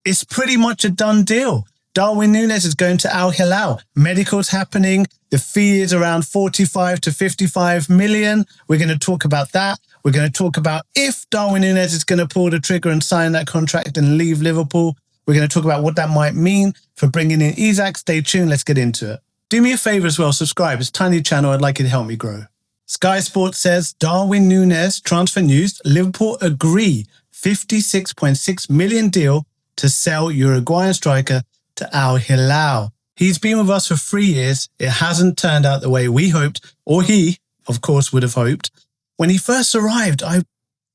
it's pretty much a done deal. Darwin Nunez is going to Al Hilal. Medical's happening. The fee is around 45 to 55 million. We're going to talk about that. We're going to talk about if Darwin Nunez is going to pull the trigger and sign that contract and leave Liverpool. We're going to talk about what that might mean for bringing in Isak. Stay tuned. Let's get into it. Do me a favor as well. Subscribe. It's a tiny channel. I'd like you to help me grow. Sky Sports says Darwin Nunez transfer news. Liverpool agree 56.6 million deal to sell Uruguayan striker to Al Hilal. He's been with us for 3 years. It hasn't turned out the way we hoped, or he, of course, would have hoped. When he first arrived, I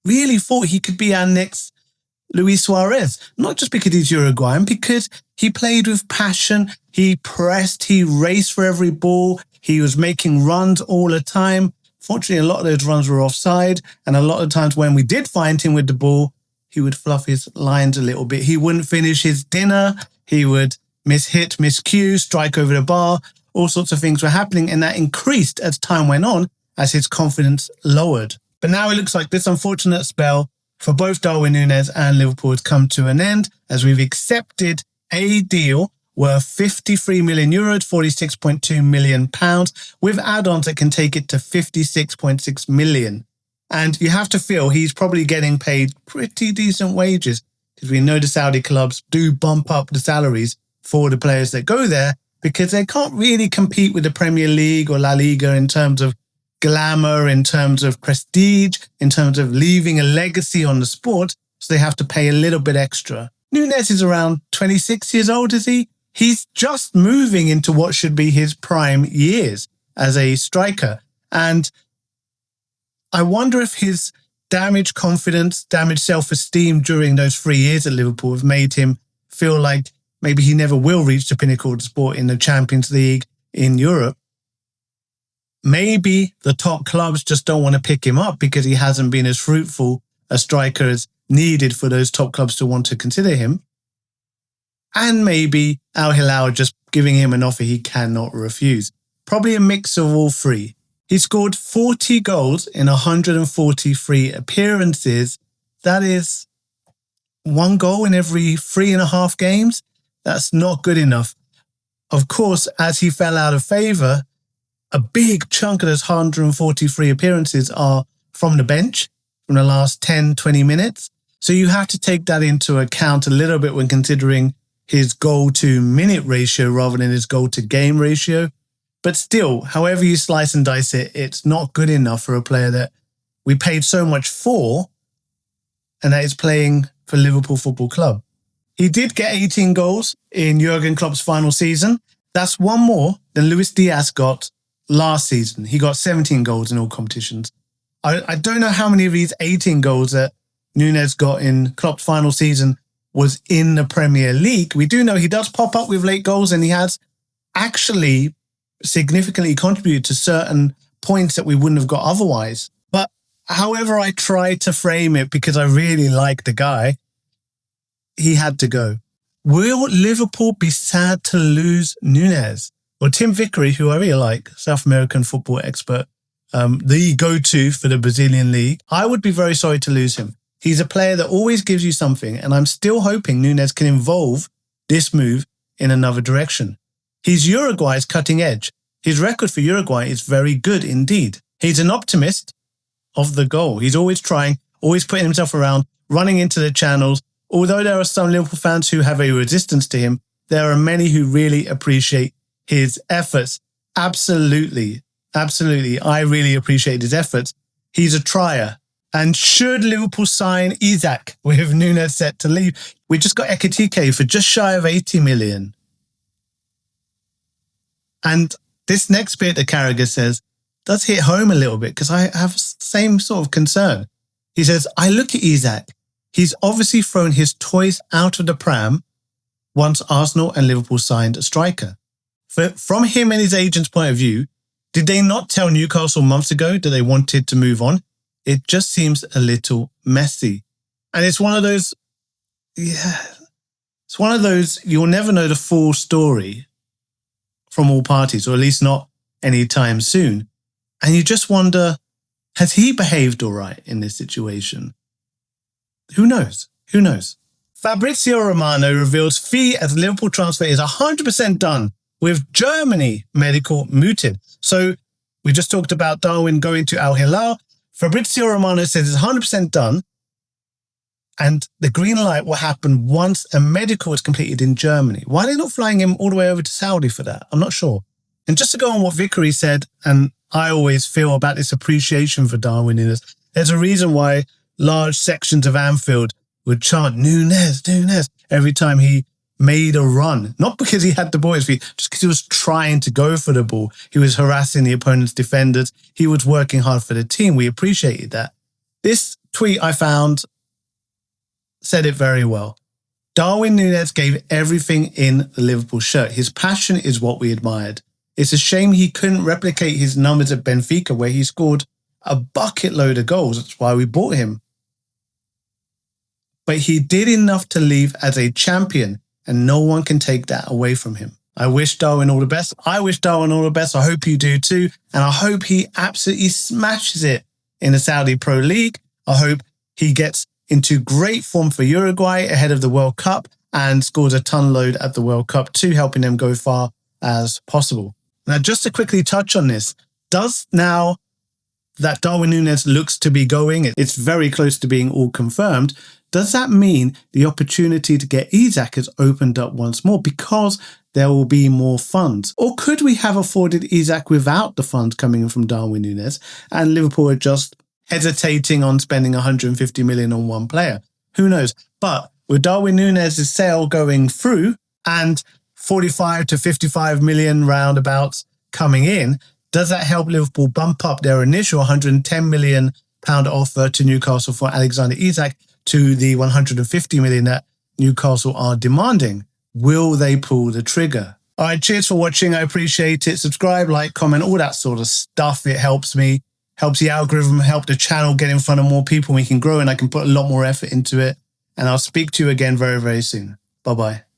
really thought he could be our next Luis Suarez. Not just because he's Uruguayan, because he played with passion. He pressed, he raced for every ball. He was making runs all the time. Fortunately, a lot of those runs were offside. And a lot of times when we did find him with the ball, he would fluff his lines a little bit. He wouldn't finish his dinner. He would miss cue, strike over the bar. All sorts of things were happening. And that increased as time went on, as his confidence lowered. But now it looks like this unfortunate spell for both Darwin Nunez and Liverpool has come to an end, as we've accepted a deal worth 53 million euros, 46.2 million pounds, with add-ons that can take it to 56.6 million. And you have to feel he's probably getting paid pretty decent wages, because we know the Saudi clubs do bump up the salaries for the players that go there, because they can't really compete with the Premier League or La Liga in terms of glamour, in terms of prestige, in terms of leaving a legacy on the sport, so they have to pay a little bit extra. Nunez is around 26 years old, is he? He's just moving into what should be his prime years as a striker. And I wonder if his damaged confidence, damaged self-esteem during those 3 years at Liverpool have made him feel like maybe he never will reach the pinnacle of the sport in the Champions League in Europe. Maybe the top clubs just don't want to pick him up because he hasn't been as fruitful a striker as needed for those top clubs to want to consider him. And maybe Al Hilal are just giving him an offer he cannot refuse. Probably a mix of all three. He scored 40 goals in 143 appearances. That is 1 goal in every 3.5 games. That's not good enough. Of course, as he fell out of favour, a big chunk of those 143 appearances are from the bench, from the last 10, 20 minutes. So you have to take that into account a little bit when considering his goal-to-minute ratio rather than his goal-to-game ratio. But still, however you slice and dice it, it's not good enough for a player that we paid so much for and that is playing for Liverpool Football Club. He did get 18 goals in Jurgen Klopp's final season. That's one more than Luis Diaz got last season. He got 17 goals in all competitions. I don't know how many of these 18 goals that Nunez got in Klopp's final season was in the Premier League. We do know he does pop up with late goals and he has actually significantly contributed to certain points that we wouldn't have got otherwise. But however I try to frame it, because I really like the guy, he had to go. Will Liverpool be sad to lose Nunez? Well, Tim Vicory, who I really like, South American football expert, the go-to for the Brazilian league, I would be very sorry to lose him. He's a player that always gives you something, and I'm still hoping Nunez can evolve this move in another direction. He's Uruguay's cutting edge. His record for Uruguay is very good indeed. He's an optimist of the goal. He's always trying, always putting himself around, running into the channels. Although there are some Liverpool fans who have a resistance to him, there are many who really appreciate his efforts. Absolutely. I really appreciate his efforts. He's a trier. And should Liverpool sign Isak with Nunez set to leave? We just got Ekitike for just shy of 80 million. And this next bit that Carragher says does hit home a little bit because I have the same sort of concern. He says, I look at Isak. He's obviously thrown his toys out of the pram once Arsenal and Liverpool signed a striker. From him and his agent's point of view, did they not tell Newcastle months ago that they wanted to move on? It just seems a little messy. And it's one of those, you'll never know the full story from all parties, or at least not anytime soon. And you just wonder, has he behaved all right in this situation? Who knows? Fabrizio Romano reveals fee as Liverpool transfer is 100% done with Germany medical mooted. So we just talked about Darwin going to Al Hilal. Fabrizio Romano says it's 100% done. And the green light will happen once a medical is completed in Germany. Why are they not flying him all the way over to Saudi for that? I'm not sure. And just to go on what Vicory said, and I always feel about this appreciation for Darwin Nunez, there's a reason why large sections of Anfield would chant Nunez, Nunez, every time he made a run. Not because he had the ball at his feet, just because he was trying to go for the ball. He was harassing the opponent's defenders. He was working hard for the team. We appreciated that. This tweet I found said it very well. Darwin Nunez gave everything in the Liverpool shirt. His passion is what we admired. It's a shame he couldn't replicate his numbers at Benfica, where he scored a bucket load of goals. That's why we bought him. But he did enough to leave as a champion, and no one can take that away from him. I wish Darwin all the best. I wish Darwin all the best. I hope you do too. And I hope he absolutely smashes it in the Saudi Pro League. I hope he gets into great form for Uruguay ahead of the World Cup and scores a ton load at the World Cup too, helping them go far as possible. Now, just to quickly touch on this, does now that Darwin Nunez looks to be going, it's very close to being all confirmed, does that mean the opportunity to get Isak has opened up once more because there will be more funds? Or could we have afforded Isak without the funds coming in from Darwin Nunez and Liverpool are just hesitating on spending 150 million on one player? Who knows? But with Darwin Nunez's sale going through and 45 to 55 million roundabouts coming in, does that help Liverpool bump up their initial 110 million pound offer to Newcastle for Alexander Isak to the 150 million that Newcastle are demanding? Will they pull the trigger? All right, cheers for watching. I appreciate it. Subscribe, like, comment, all that sort of stuff. It helps me. Helps the algorithm, help the channel get in front of more people. We can grow and I can put a lot more effort into it. And I'll speak to you again very, very soon. Bye-bye.